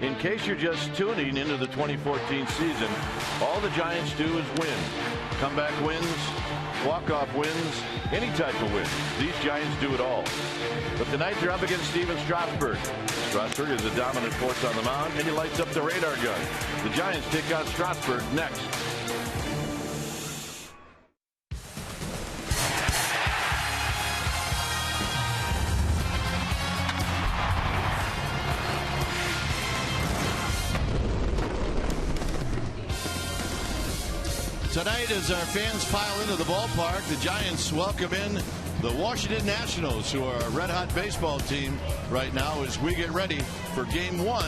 In case you're just tuning into the 2014 season, all the Giants do is win. Comeback wins, walk-off wins, any type of win. These Giants do it all. But tonight they're up against Steven Strasburg. Strasburg is a dominant force on the mound, and he lights up the radar gun. The Giants take on Strasburg next. Tonight, as our fans pile into the ballpark, the Giants welcome in the Washington Nationals, who are a red-hot baseball team right now as we get ready for Game 1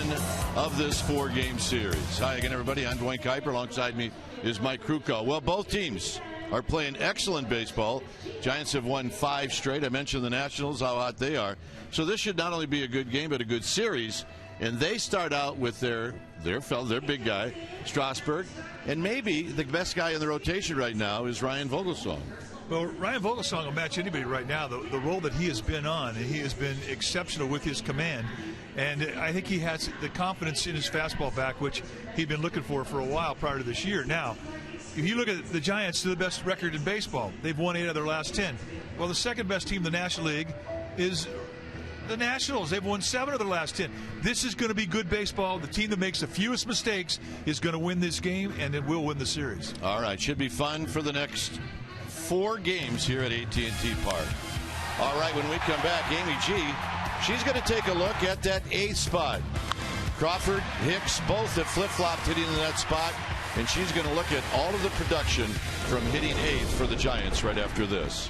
of this 4-game series. Hi again, everybody. I'm Dwayne Kuiper. Alongside me is Mike Krukow. Well, both teams are playing excellent baseball. Giants have won 5 straight. I mentioned the Nationals, how hot they are. So this should not only be a good game, but a good series. And they start out with their big guy, Strasburg. And maybe the best guy in the rotation right now is Ryan Vogelsong. Well, Ryan Vogelsong will match anybody right now. The role that he has been on, and he has been exceptional with his command. And I think he has the confidence in his fastball back, which he'd been looking for a while prior to this year. Now, if you look at the Giants, they're the best record in baseball. They've won 8 of their last 10. Well, the second best team in the National League is the Nationals. They've won 7 of their last 10. This is going to be good baseball. The team that makes the fewest mistakes is going to win this game, and it will win the series. All right, should be fun for the next 4 games here at AT&T Park. All right, when we come back, Amy G, she's going to take a look at that 8th spot. Crawford, Hicks, both have flip-flopped hitting in that spot, and she's going to look at all of the production from hitting 8th for the Giants right after this.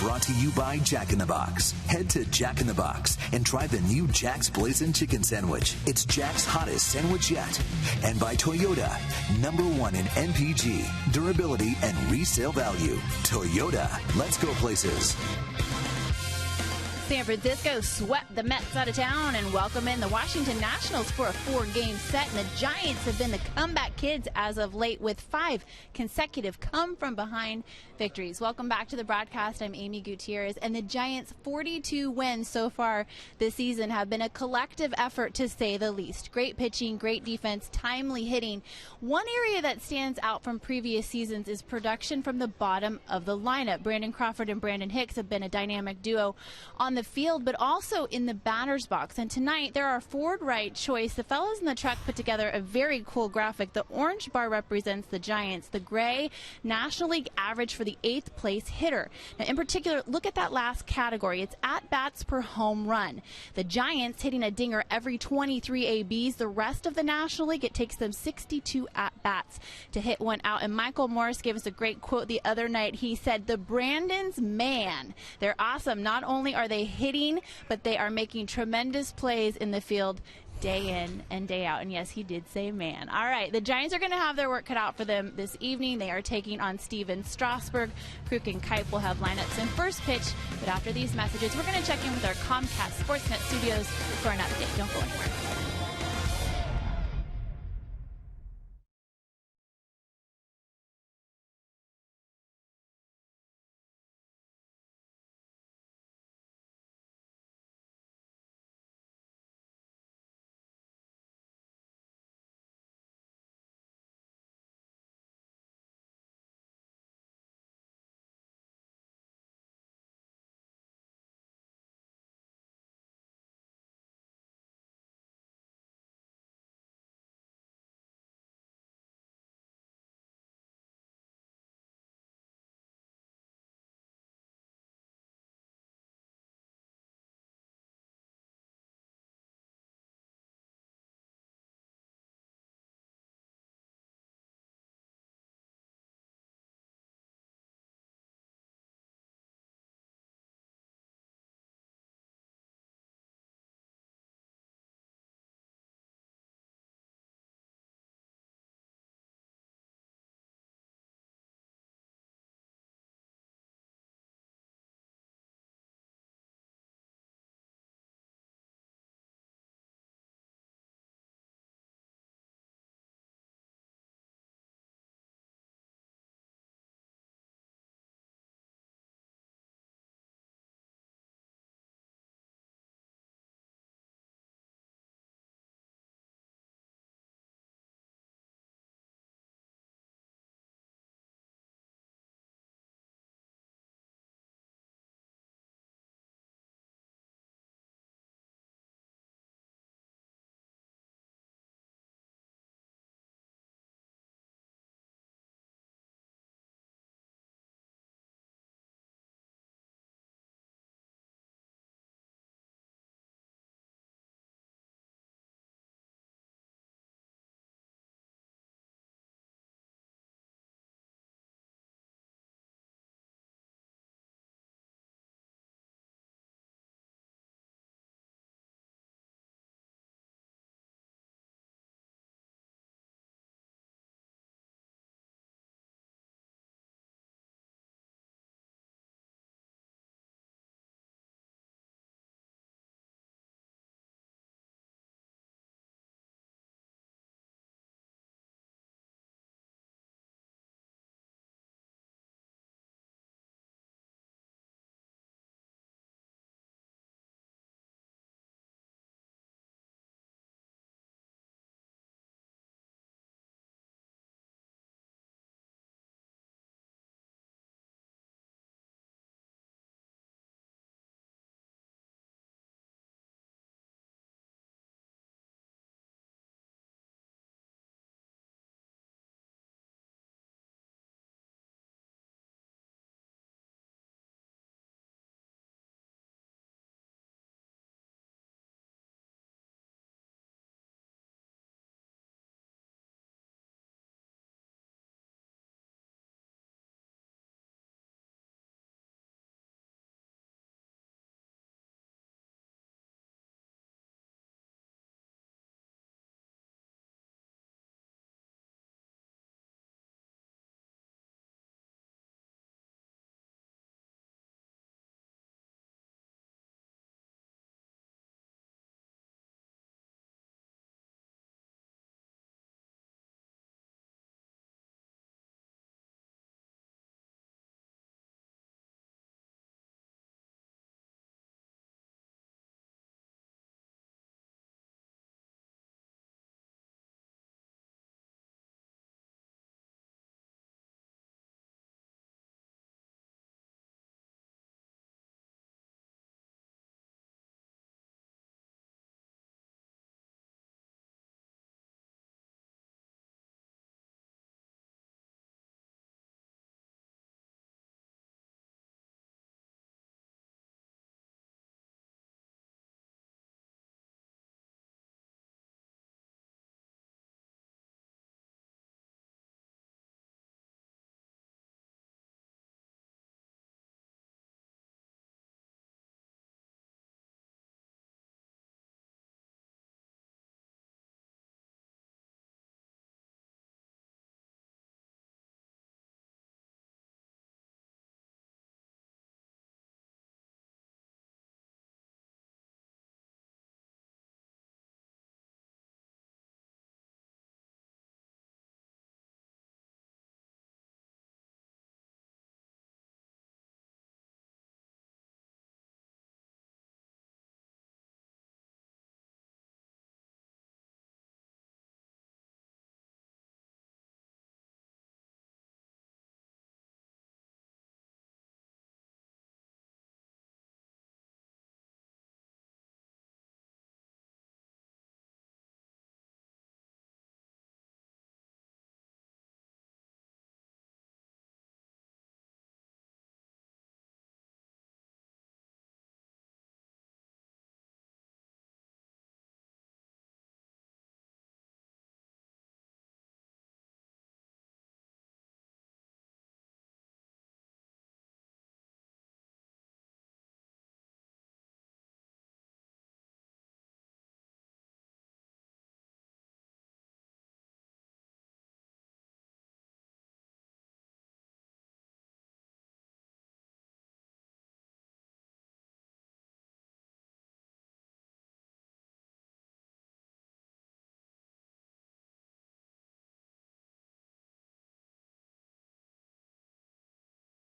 brought to you by Jack in the Box. Head to Jack in the Box and try the new Jack's Blazing Chicken Sandwich. It's Jack's hottest sandwich yet. And by Toyota, #1 in NPG, durability, and resale value. Toyota, let's go places. San Francisco swept the Mets out of town and welcome in the Washington Nationals for a 4-game set. And the Giants have been the comeback kids as of late with 5 consecutive come-from-behind victories. Welcome back to the broadcast. I'm Amy Gutierrez. And the Giants' 42 wins so far this season have been a collective effort, to say the least. Great pitching, great defense, timely hitting. One area that stands out from previous seasons is production from the bottom of the lineup. Brandon Crawford and Brandon Hicks have been a dynamic duo on the field, but also in the batter's box. And tonight, they're our forward-right choice. The fellas in the truck put together a very cool graphic. The orange bar represents the Giants. The gray, National League average for the 8th place hitter. Now, in particular, look at that last category. It's at-bats per home run. The Giants hitting a dinger every 23 ABs. The rest of the National League, it takes them 62 at-bats to hit one out. And Michael Morris gave us a great quote the other night. He said, "The Brandons, man, they're awesome. Not only are they hitting, but they are making tremendous plays in the field day in and day out." And yes, he did say man. All right, the Giants are going to have their work cut out for them this evening. They are taking on Steven Strasburg. Kruk and Kipe will have lineups in first pitch, but after these messages, we're going to check in with our Comcast Sportsnet studios for an update. Don't go anywhere.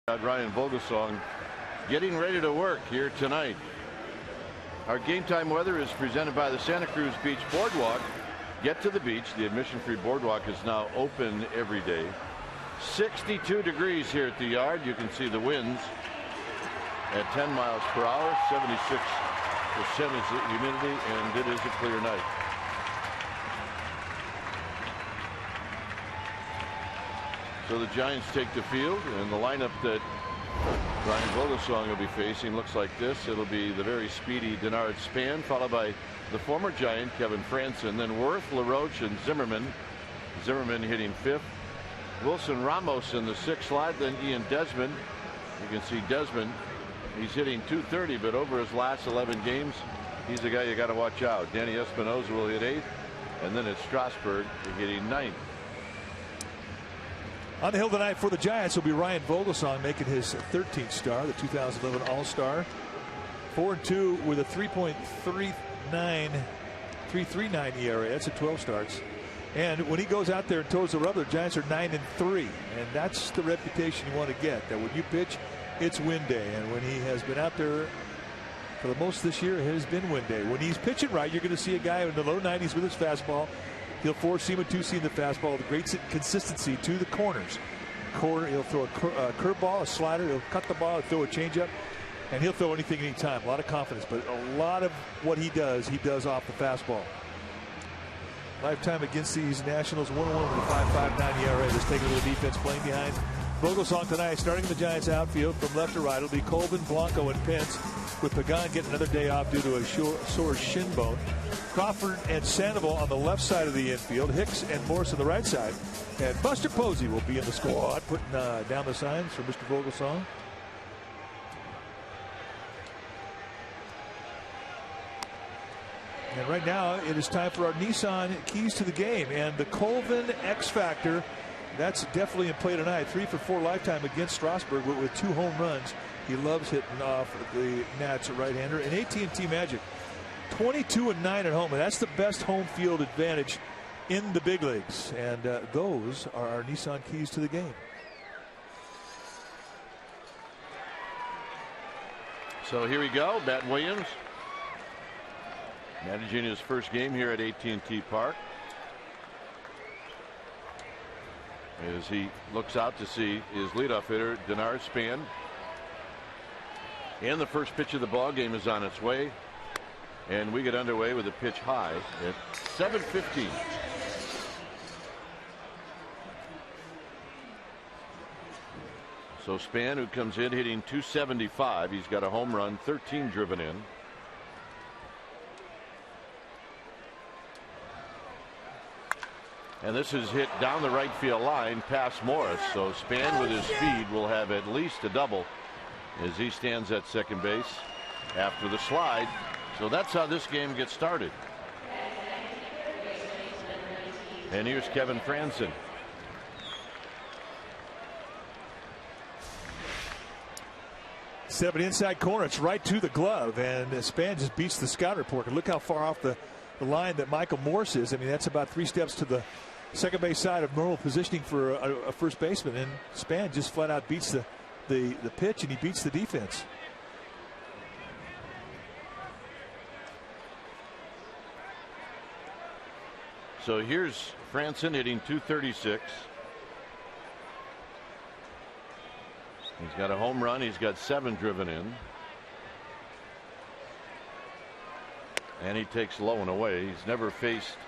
Ryan Vogelsong getting ready to work here tonight. Our game time weather is presented by the Santa Cruz Beach Boardwalk. Get to the beach. The admission-free boardwalk is now open every day. 62 degrees here at the yard. You can see the winds at 10 miles per hour. 76% is the humidity, and it is a clear night. So the Giants take the field, and the lineup that Ryan Vogelsong will be facing looks like this. It'll be the very speedy Denard Span, followed by the former Giant Kevin Frandsen, then Worth, LaRoche, and Zimmerman. Zimmerman hitting fifth. Wilson Ramos in the sixth slot, then Ian Desmond. You can see Desmond, he's hitting .230, but over his last 11 games, he's the guy you got to watch out. Danny Espinosa will hit eighth, and then it's Strasburg hitting ninth. On the hill tonight for the Giants will be Ryan Vogelsong, making his 13th start, the 2011 All-Star. 4-2 with a 3.39 ERA. That's at 12 starts. And when he goes out there and toes the rubber, the Giants are 9-3, and that's the reputation you want to get. That when you pitch, it's win day. And when he has been out there for the most this year, it has been win day. When he's pitching right, you're going to see a guy in the low 90s with his fastball. He'll four-seam and two-seam the fastball with great consistency to the corners. He'll throw a curveball, a slider. He'll cut the ball, he'll throw a changeup, and he'll throw anything anytime. A lot of confidence, but a lot of what he does off the fastball. Lifetime against these Nationals, 1-1 with a 5.59 ERA. Just taking a little defense, playing behind Vogelsong tonight, starting the Giants outfield from left to right. It'll be Colvin, Blanco, and Pence, with Pagan getting another day off due to a sore shin bone. Crawford and Sandoval on the left side of the infield. Hicks and Morris on the right side. And Buster Posey will be in the squad, putting down the signs for Mr. Vogelsong. And right now it is time for our Nissan keys to the game. And the Colvin X Factor, that's definitely in play tonight. 3 for 4 lifetime against Strasburg with 2 home runs. He loves hitting off the Nats right-hander. And AT Magic, 22-9 at home, and that's the best home field advantage in the big leagues. And those are our Nissan keys to the game. So here we go. Matt Williams managing his first game here at AT&T Park, as he looks out to see his leadoff hitter Denard Span. And the first pitch of the ball game is on its way, and we get underway with a pitch high at 7:15. So Span, who comes in hitting .275, he's got a home run, 13 driven in. And this is hit down the right field line past Morris. So Span with his speed will have at least a double as he stands at second base after the slide. So that's how this game gets started. And here's Kevin Frandsen. Set up an inside corner. It's right to the glove, and Span just beats the scout report. And look how far off the line that Michael Morse is. I mean, that's about 3 steps to the second base side of normal positioning for a first baseman. And Span just flat out beats the pitch, and he beats the defense. So here's Frandsen hitting .236. He's got a home run. He's got 7 driven in. And he takes low and away. He's never faced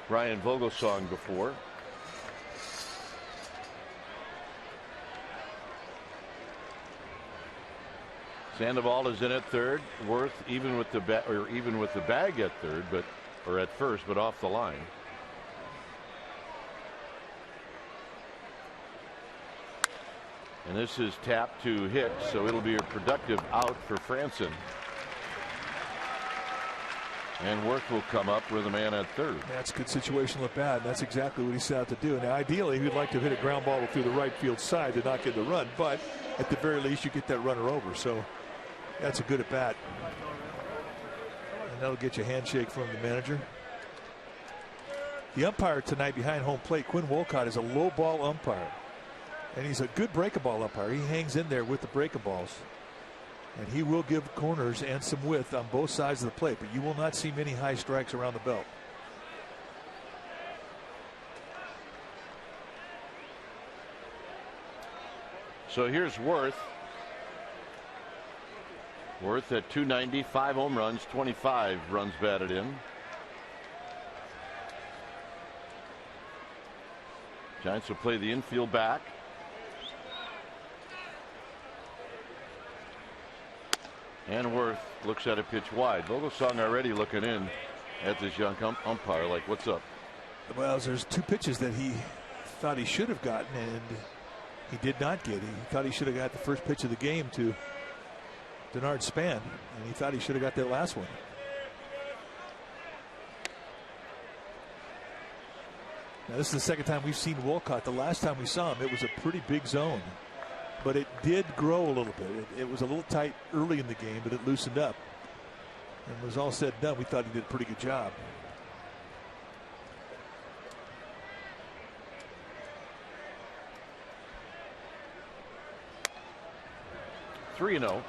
Ryan Vogelsong before. Sandoval is in at third. Worth even with the bag at third, or at first, but off the line. And this is tapped to Hicks, so it'll be a productive out for Frandsen. And Worth will come up with a man at third. That's a good situational at bat. That's exactly what he set out to do. Now, ideally, he'd like to hit a ground ball through the right field side to not get the run, but at the very least, you get that runner over. So that's a good at bat. And that'll get you a handshake from the manager. The umpire tonight behind home plate, Quinn Wolcott, is a low ball umpire. And he's a good breaking ball umpire. He hangs in there with the breaking balls. And he will give corners and some width on both sides of the plate, but you will not see many high strikes around the belt. So here's Worth. Worth at 290, 5 home runs, 25 runs batted in. Giants will play the infield back. And Worth looks at a pitch wide. Vogelsong already looking in at this young umpire like, what's up? Well, there's 2 pitches that he thought he should have gotten, and he did not get. He thought he should have got the first pitch of the game to Denard Span, and he thought he should have got that last one. Now, this is the second time we've seen Wolcott. The last time we saw him, it was a pretty big zone. But it did grow a little bit. It was a little tight early in the game, but it loosened up. And when it was all said and done, we thought he did a pretty good job. Three 0.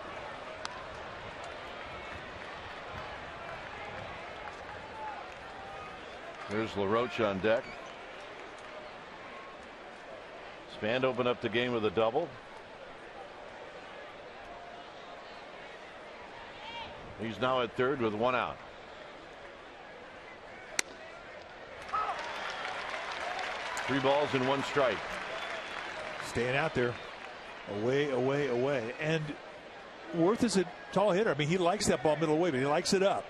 There's LaRoche on deck. Span opened up the game with a double. He's now at third with 1 out. Three balls and 1 strike. Staying out there. Away, away, away. And Worth is a tall hitter. I mean, he likes that ball middle away, but he likes it up.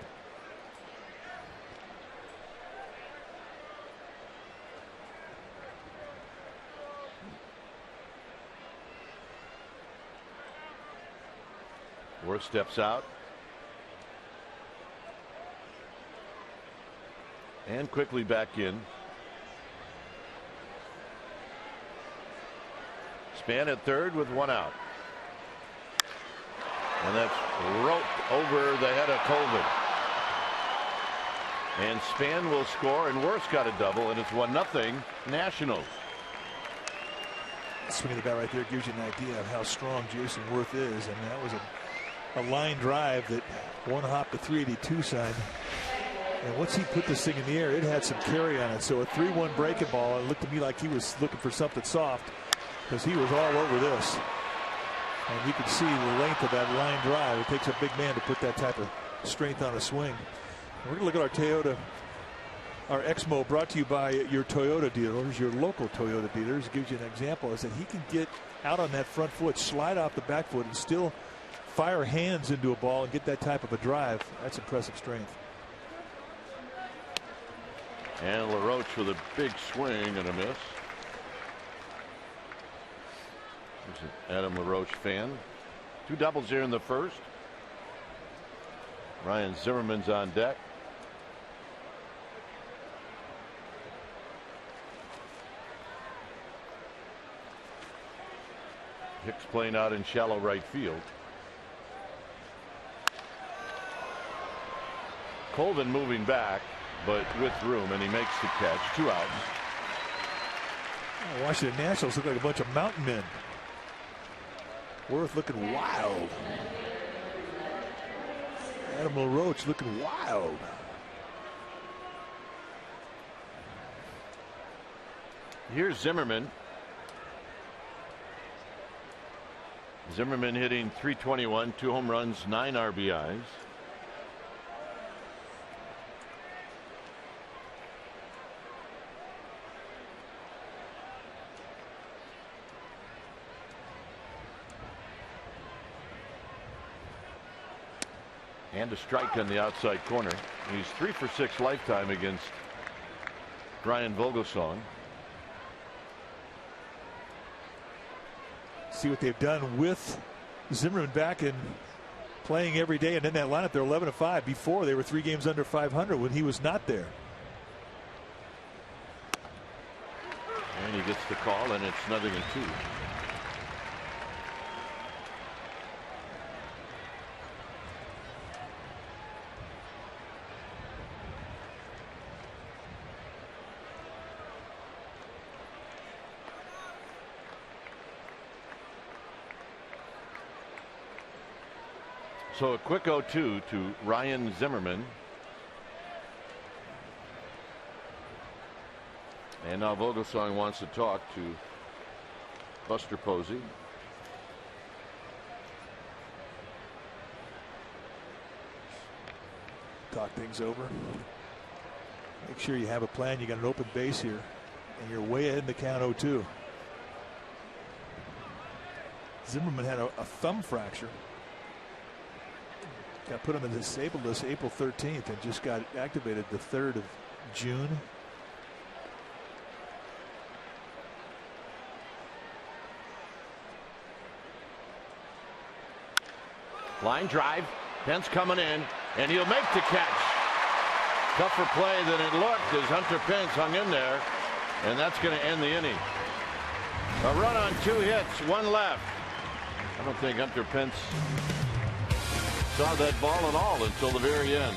Worth steps out. And quickly back in. Span at third with 1 out. And that's roped over the head of Colvin. And Span will score, and Worth's got a double, and it's 1-0 Nationals. Swing of the bat right there gives you an idea of how strong Jason Worth is. And that was a line drive that one hop the 382 side. And once he put this thing in the air, it had some carry on it. So a 3-1 breaking ball. It looked to me like he was looking for something soft, because he was all over this. And you can see the length of that line drive. It takes a big man to put that type of strength on a swing. And we're going to look at our Toyota, our Exmo, brought to you by your Toyota dealers, your local Toyota dealers. It gives you an example is that he can get out on that front foot, slide off the back foot, and still fire hands into a ball and get that type of a drive. That's impressive strength. And LaRoche with a big swing and a miss. He's an Adam LaRoche fan. 2 doubles here in the first. Ryan Zimmerman's on deck. Hicks playing out in shallow right field. Colvin moving back, but with room, and he makes the catch. 2 outs. Washington Nationals look like a bunch of mountain men. Worth looking wild. Adam LaRoche looking wild. Here's Zimmerman. Zimmerman hitting .321, 2 home runs, 9 RBIs. And a strike on the outside corner. He's 3 for 6 lifetime against Brian Vogelsong. See what they've done with Zimmerman back and playing every day, and in that lineup they're 11-5. Before they were 3 games under 500 when he was not there. And he gets the call, and it's 0-2. So a quick 0-2 to Ryan Zimmerman. And now Vogelsong wants to talk to Buster Posey. Talk things over. Make sure you have a plan. You got an open base here, and you're way ahead in the count 0-2. Zimmerman had a thumb fracture. Got put on the disabled list April 13th and just got activated the 3rd of June. Line drive. Pence coming in, and he'll make the catch. Tougher play than it looked as Hunter Pence hung in there, and that's going to end the inning. A run on 2 hits, 1 left. I don't think Hunter Pence saw that ball at all until the very end.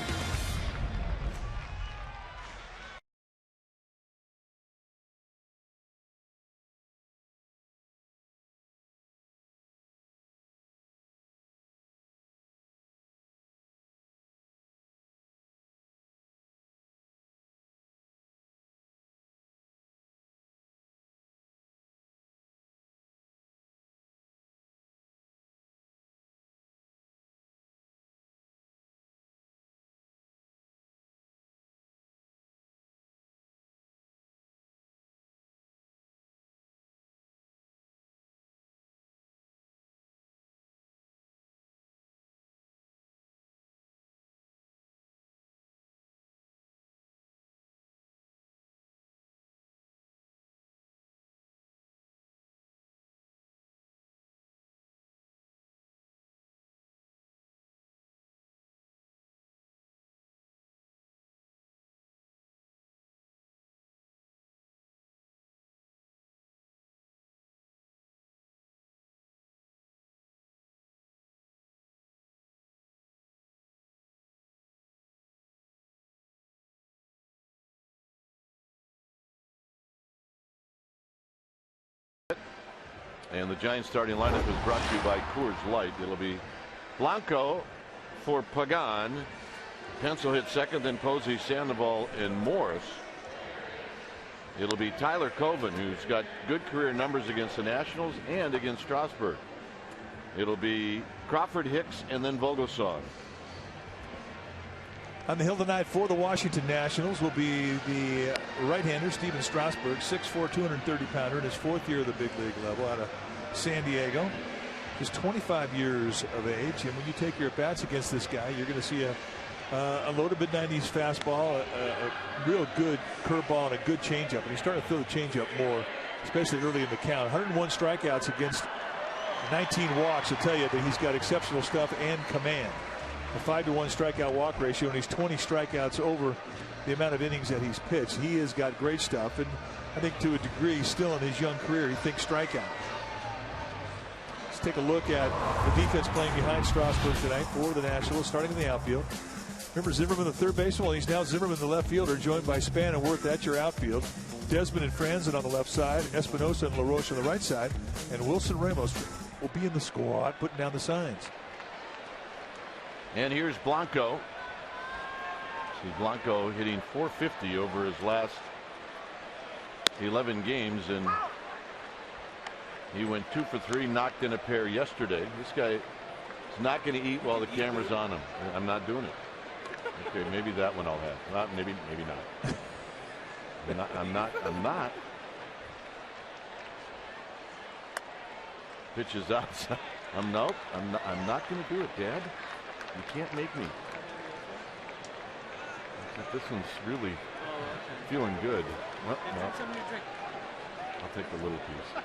And the Giants starting lineup is brought to you by Coors Light. It'll be Blanco for Pagan. Pence will hit second, then Posey, Sandoval, and Morris. It'll be Tyler Coven, who's got good career numbers against the Nationals and against Strasburg. It'll be Crawford, Hicks, and then Vogelsong. On the hill tonight for the Washington Nationals will be the right-hander Steven Strasburg, 6'4", 230-pounder in his 4th year of the big league level out of San Diego. Just 25 years of age, and when you take your at-bats against this guy, you're going to see a low to mid-90s fastball, a real good curveball, and a good changeup. And he's starting to throw the changeup more, especially early in the count. 101 strikeouts against 19 walks will tell you that he's got exceptional stuff and command. A 5-to-1 strikeout walk ratio, and he's 20 strikeouts over the amount of innings that he's pitched. He has got great stuff, and I think to a degree, still in his young career, he thinks strikeout. Let's take a look at the defense playing behind Strasburg tonight for the Nationals, starting in the outfield. Remember Zimmerman, the third baseman? Well, he's now Zimmerman, the left fielder, joined by Span and Wirth at your outfield. Desmond and Franzen on the left side, Espinosa and LaRoche on the right side, and Wilson Ramos will be in the squad, putting down the signs. And here's Blanco. See Blanco hitting .450 over his last 11 games, and he went 2 for 3, knocked in a pair yesterday. This guy is not going to eat while the camera's on him. I'm not doing it. Okay, maybe that one I'll have. Maybe not. I'm not. Pitches outside. I'm not going to do it, Dad. You can't make me. This one's really feeling good. Well, no. I'll take the little piece.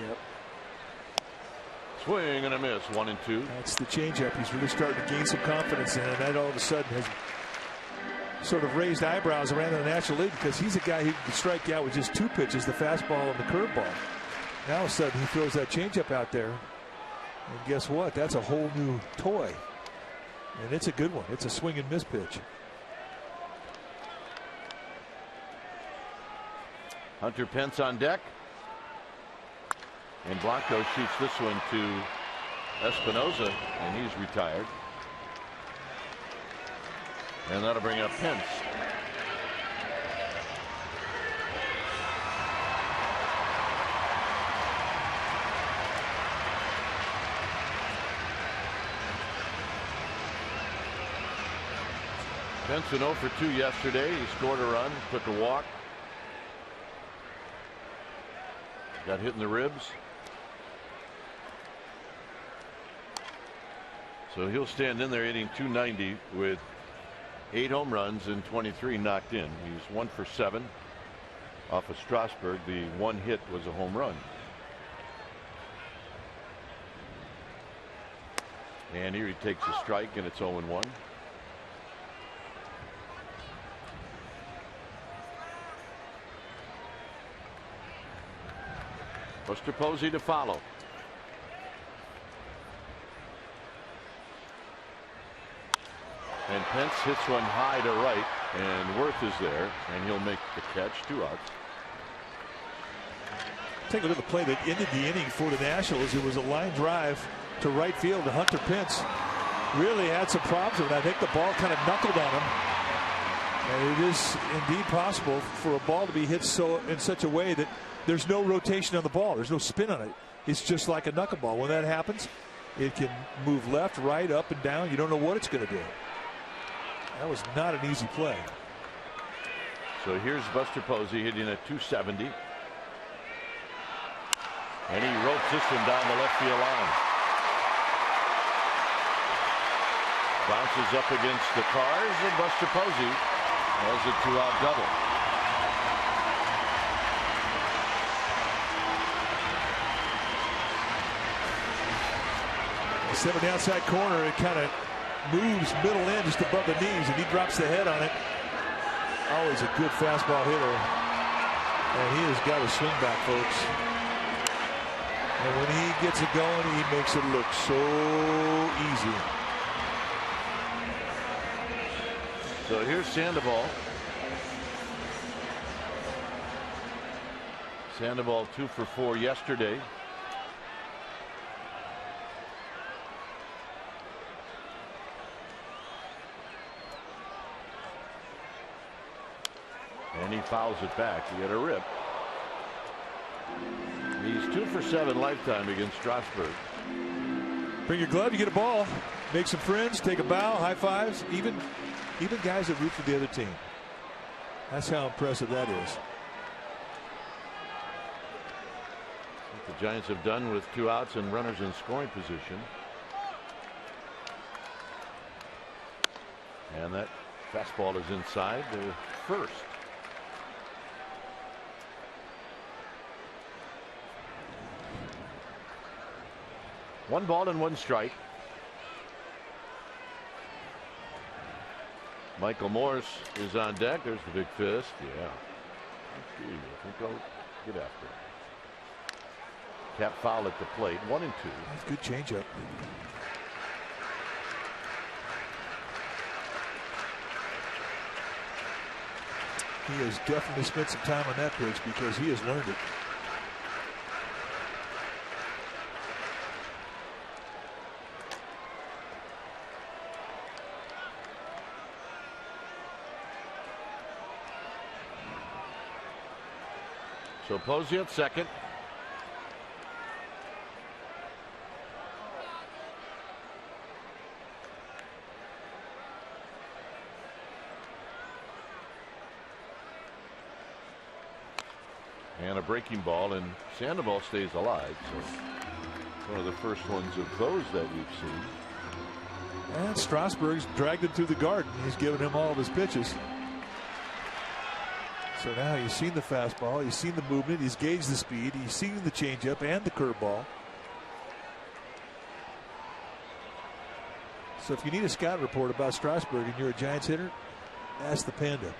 Yep. Swing and a miss, 1-2. That's the changeup. He's really starting to gain some confidence in, and that all of a sudden has sort of raised eyebrows around the National League, because he's a guy who can strike out with just 2 pitches, the fastball and the curveball. Now all of a sudden he throws that changeup out there. And guess what? That's a whole new toy. And it's a good one. It's a swing and miss pitch. Hunter Pence on deck. And Blanco shoots this one to Espinosa, and he's retired. And that'll bring up Pence. Pence went 0 for 2 yesterday. He scored a run, took a walk. Got hit in the ribs. So he'll stand in there hitting .290 with 8 home runs and 23 knocked in. He's 1 for 7 off of Strasburg. The one hit was a home run. And here he takes a strike, and it's 0-1. Buster Posey to follow. And Pence hits one high to right, and Worth is there, and he'll make the catch. 2 outs. Take a look at the play that ended the inning for the Nationals. It was a line drive to right field. Hunter Pence really had some problems with it. I think the ball kind of knuckled on him. And it is indeed possible for a ball to be hit in such a way that there's no rotation on the ball. There's no spin on it. It's just like a knuckleball. When that happens, it can move left, right, up, and down. You don't know what it's going to do. That was not an easy play. So here's Buster Posey hitting at .270. And he ropes this one down the left field line. Bounces up against the cars, and Buster Posey has a 2-out double. Seven outside corner, it kind of moves middle in just above the knees, and he drops the head on it. Always a good fastball hitter, and he has got a swing back, folks. And when he gets it going, he makes it look so easy. So here's Sandoval. Sandoval 2 for 4 yesterday. And he fouls it back. He had a rip. He's 2 for 7 lifetime against Strasburg. Bring your glove, you get a ball, make some friends, take a bow, high fives, even guys that root for the other team. That's how impressive that is. What the Giants have done with 2 outs and runners in scoring position. And that fastball is inside the first. One ball and 1 strike. Michael Morse is on deck. There's the big fist. Yeah. I think I'll get after it. Cap foul at the plate. 1-2. That's a good changeup. He has definitely spent some time on that pitch because he has learned it. So Posey at second. And a breaking ball, and Sandoval stays alive. So one of the first ones of those that we've seen. And Strasburg's dragged it through the garden. He's given him all of his pitches. So now he's seen the fastball, he's seen the movement, he's gauged the speed, he's seen the changeup and the curveball. So if you need a scout report about Strasburg and you're a Giants hitter, ask the Panda.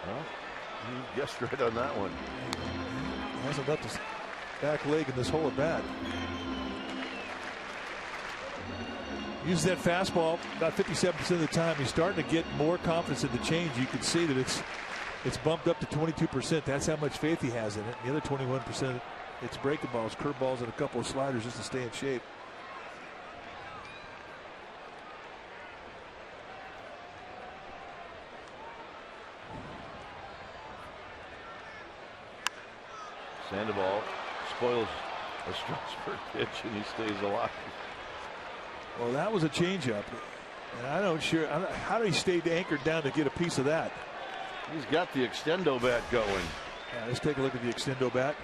Well, you guessed right on that one. He hasn't left his back leg in this whole at bat. Uses that fastball about 57% of the time. He's starting to get more confidence in the change. You can see that it's bumped up to 22%. That's how much faith he has in it. The other 21% It's breaking balls, curveballs, and a couple of sliders just to stay in shape. Sandoval spoils a Strasburg pitch, and he stays alive. Well, that was a changeup. And I'm not sure how did he stay anchored down to get a piece of that. He's got the extendo bat going. Yeah, let's take a look at the extendo bat.